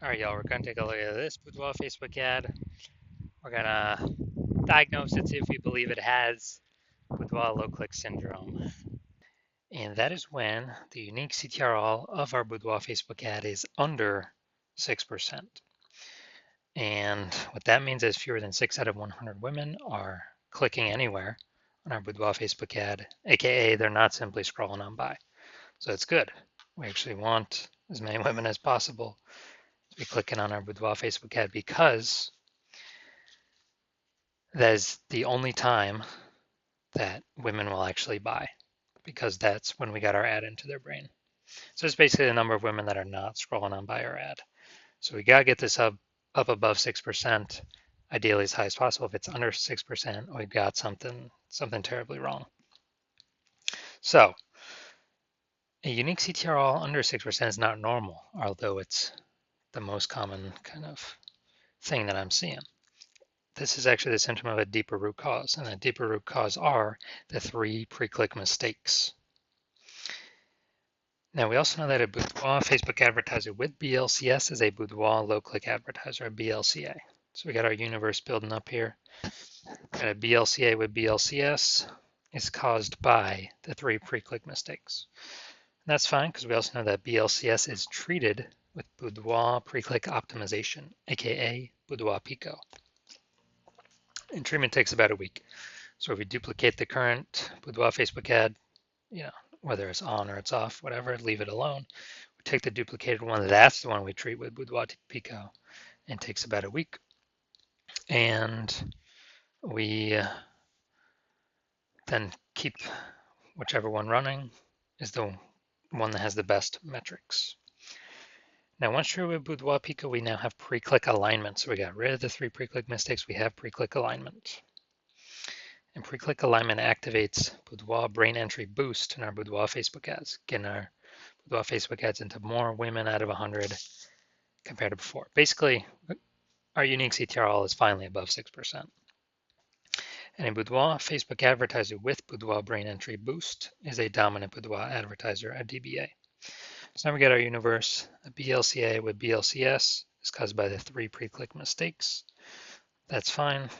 All right, y'all, we're going to take a look at this Boudoir Facebook ad. We're going to diagnose it, see if we believe it has Boudoir low click syndrome. And that is when the unique CTRL of our Boudoir Facebook ad is under 6%. And what that means is fewer than 6 out of 100 women are clicking anywhere on our Boudoir Facebook ad, aka they're not simply scrolling on by. So it's good. We actually want as many women as possible to be clicking on our Boudoir Facebook ad because that is the only time that women will actually buy because that's when we got our ad into their brain. So it's basically the number of women that are not scrolling on by our ad. So we got to get this up above 6%, ideally as high as possible. If it's under 6%, we've got something terribly wrong. So a unique CTRL under 6% is not normal, although it's the most common kind of thing that I'm seeing. This is actually the symptom of a deeper root cause, and that deeper root cause are the 3 pre-click mistakes. Now, we also know that a Boudoir Facebook advertiser with BLCS is a Boudoir low-click advertiser, a BLCA. So we got our universe building up here. Got a BLCA with BLCS is caused by the 3 pre-click mistakes. And that's fine because we also know that BLCS is treated with Boudoir pre-click optimization, aka Boudoir Pico. And treatment takes about a week. So if we duplicate the current Boudoir Facebook ad, whether it's on or it's off, whatever, leave it alone. We take the duplicated one, that's the one we treat with Boudoir Pico, and it takes about a week. And we then keep whichever one running is the one that has the best metrics. Now, once treated with Boudoir Pico, we now have pre-click alignment. So we got rid of the 3 pre-click mistakes. We have pre-click alignment. And pre-click alignment activates Boudoir brain entry boost in our Boudoir Facebook ads, getting our Boudoir Facebook ads into more women out of 100 compared to before. Basically, our unique CTRL is finally above 6%. And a Boudoir Facebook advertiser with Boudoir brain entry boost is a dominant Boudoir advertiser, a DBA. So now we get our universe. A BLCA with BLCS is caused by the 3 pre-click mistakes. That's fine.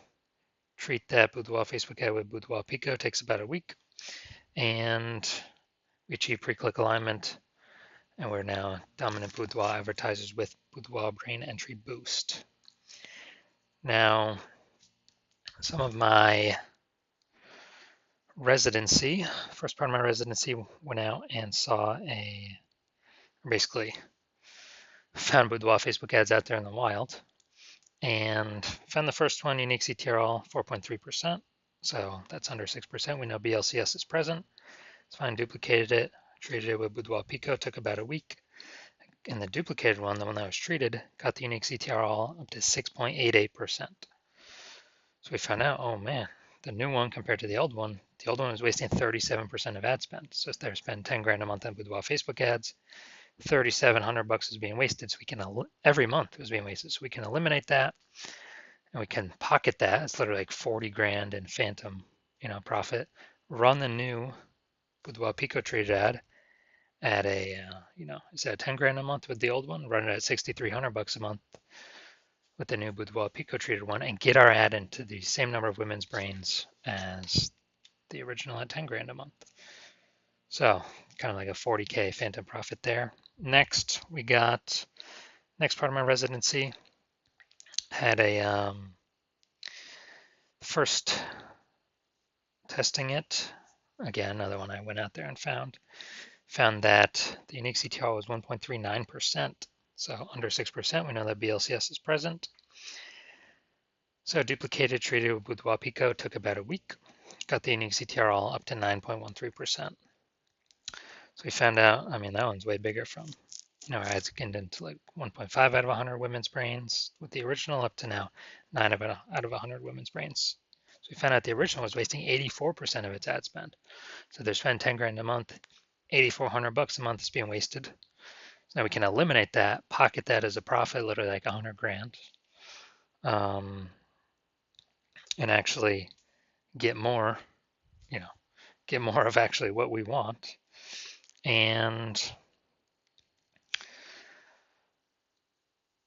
Treat that Boudoir Facebook ad with Boudoir Pico, takes about a week. And we achieve pre-click alignment. And we're now dominant Boudoir advertisers with Boudoir brain entry boost. Now, some of my residency, first part of my residency, went out and basically found Boudoir Facebook ads out there in the wild and found the first one, unique CTRL, 4.3%. So that's under 6%. We know BLCS is present. It's fine, duplicated it, treated it with Boudoir Pico, took about a week. And the duplicated one, the one that was treated, got the unique CTRL up to 6.88%. So we found out, oh man, the new one compared to the old one was wasting 37% of ad spend. So if they're spending 10 grand a month on Boudoir Facebook ads, $3,700 is being wasted. So we can, every month is being wasted. So we can eliminate that and we can pocket that. It's literally like 40 grand in phantom, profit. Run the new Boudoir Pico treated ad at a, instead of 10 grand a month with the old one, run it at $6,300 a month with the new Boudoir Pico treated one and get our ad into the same number of women's brains as the original at 10 grand a month. So kind of like a 40K phantom profit there. Next, we got, next part of my residency, had a, first testing it, again, another one I went out there and found that the unique CTR was 1.39%. So under 6%, we know that BLCS is present. So duplicated, treated with Boudoir Pico, took about a week. Got the unique CTRL up to 9.13%. So we found out, that one's way bigger from, our ads get into like 1.5 out of 100 women's brains with the original up to now 9 out of 100 women's brains. So we found out the original was wasting 84% of its ad spend. So they're spending 10 grand a month, $8,400 a month is being wasted. So now we can eliminate that, pocket that as a profit, literally like 100 grand, and actually get more, get more of actually what we want. And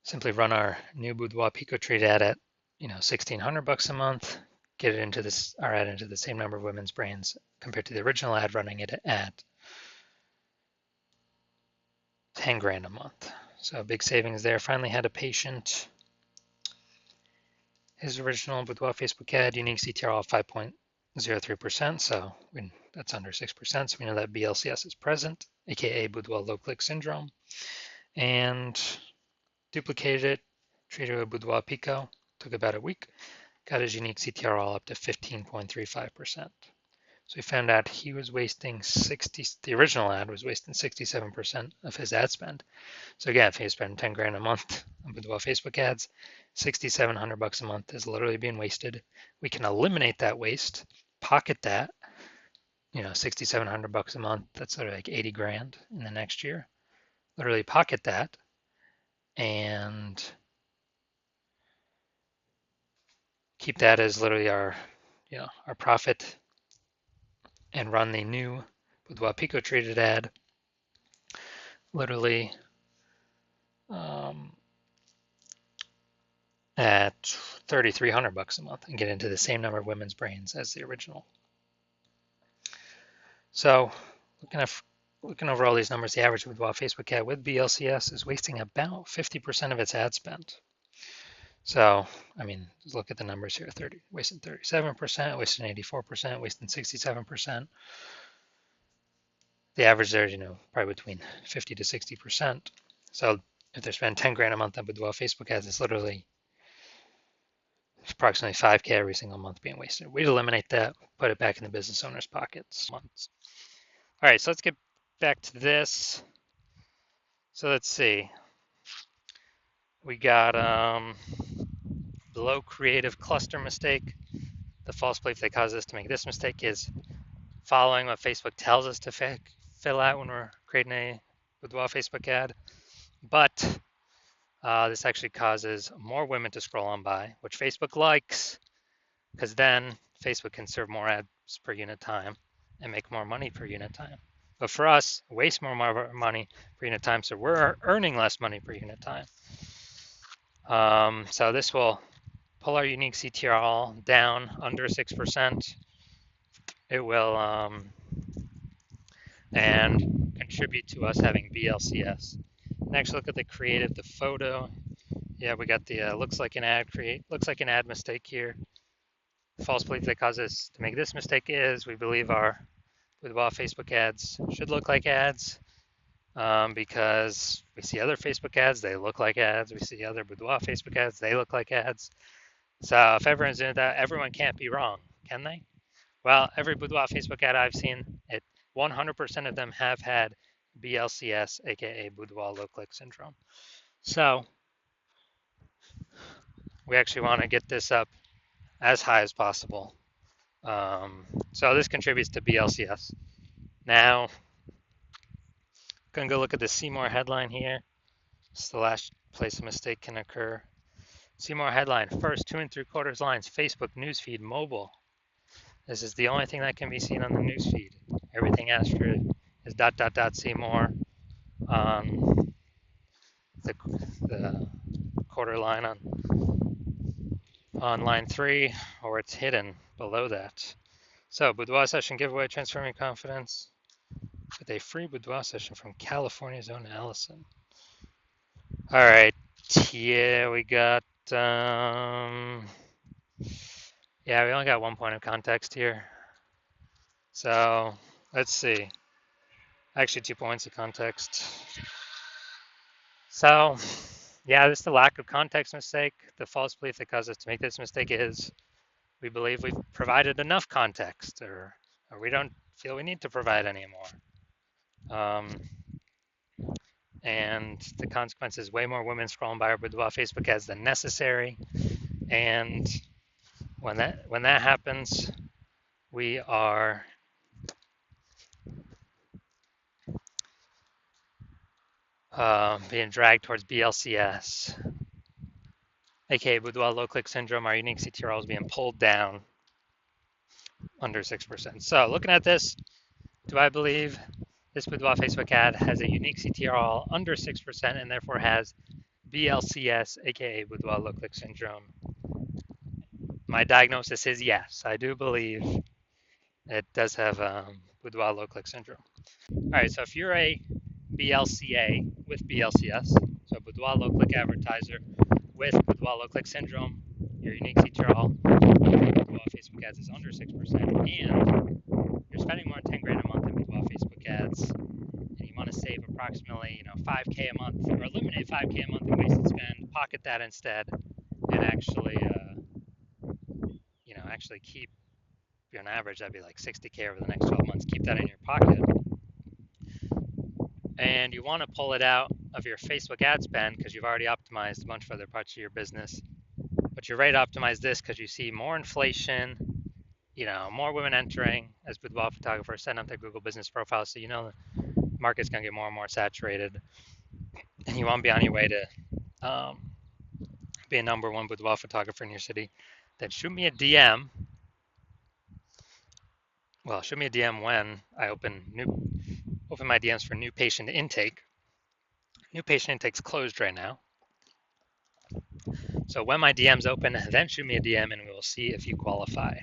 simply run our new Boudoir Pico Treat ad at, $1,600 a month, get it into our ad into the same number of women's brains compared to the original ad running it at 10 grand a month. So big savings there. Finally had a patient. His original Boudoir Facebook ad, unique CTR of 5.03%, so that's under 6%, so we know that BLCS is present, aka Boudoir low click syndrome, and duplicated it, treated with Boudoir Pico, took about a week, got his unique CTR all up to 15.35%. So we found out he was wasting the original ad was wasting 67% of his ad spend. So again, if he spent 10 grand a month on Boudoir Facebook ads, $6,700 a month is literally being wasted. We can eliminate that waste, pocket that, $6,700 a month. That's sort of like 80 grand in the next year. Literally pocket that and keep that as literally our profit, and run the new Boudoir Pico treated ad literally at $3,300 a month and get into the same number of women's brains as the original. So looking over all these numbers, the average Boudoir Facebook ad with BLCS is wasting about 50% of its ad spend. So, just look at the numbers here, wasting 37%, wasting 84%, wasting 67%. The average there is, probably between 50 to 60%. So if they're spending 10 grand a month on Boudoir Facebook ads, it's literally approximately 5K every single month being wasted. We'd eliminate that, put it back in the business owner's pockets. All right, so let's get back to this. So let's see. We got below creative cluster mistake. The false belief that causes us to make this mistake is following what Facebook tells us to fill out when we're creating a Boudoir Facebook ad. But this actually causes more women to scroll on by, which Facebook likes, because then Facebook can serve more ads per unit time and make more money per unit time. But for us, waste more money per unit time, so we're earning less money per unit time. So this will pull our unique CTR down under 6%. It will and contribute to us having BLCS. Next, look at the creative, the photo. Yeah, we got the looks like an ad mistake here. False belief that causes us to make this mistake is we believe our Boudoir Facebook ads should look like ads because we see other Facebook ads, they look like ads. We see other Boudoir Facebook ads, they look like ads. So if everyone's doing that, everyone can't be wrong, can they? Well, every Boudoir Facebook ad I've seen, 100% of them have had BLCS, aka Boudoir low click syndrome. So we actually want to get this up as high as possible. So this contributes to BLCS. Now, gonna go look at the See More headline here. It's the last place a mistake can occur. See More headline, first 2 3/4 lines, Facebook newsfeed mobile. This is the only thing that can be seen on the newsfeed. Everything after it is ... See More on the quarter line on line 3, or it's hidden below that. So Boudoir session giveaway, transforming confidence with a free Boudoir session from California's own Allison. All right, yeah, we got we only got 1 point of context here. So let's see. Actually, 2 points of context. So yeah, this is the lack of context mistake. The false belief that caused us to make this mistake is we believe we've provided enough context, or we don't feel we need to provide any more. And the consequence is way more women scrolling by our Boudoir Facebook ads than necessary. And when that happens, we are being dragged towards BLCS, aka Boudoir low click syndrome. Our unique CTR is being pulled down under 6%. So looking at this, do I believe this Boudoir Facebook ad has a unique CTR under 6% and therefore has BLCS, aka Boudoir low click syndrome. My diagnosis is yes. I do believe it does have Boudoir low click syndrome. All right, so if you're a BLCA with BLCS, so Boudoir low click advertiser with Boudoir low click syndrome, your unique CTRL Boudoir Facebook ads is under 6%, and you're spending more than 10 grand a month in Boudoir Facebook ads, and you want to save approximately 5K a month, or eliminate 5K a month in wasted spend, pocket that instead, and actually keep, on average, that'd be like 60K over the next 12 months. Keep that in your pocket. And you want to pull it out of your Facebook ad spend because you've already optimized a bunch of other parts of your business. But you're ready to optimize this because you see more inflation, more women entering as boudoir photographers, setting up their Google business profiles. So the market's going to get more and more saturated. And you want to be on your way to be a #1 boudoir photographer in your city. Then shoot me a DM. Well, shoot me a DM when I open my DMs for new patient intake. New patient intake's closed right now. So when my DMs open, then shoot me a DM and we will see if you qualify.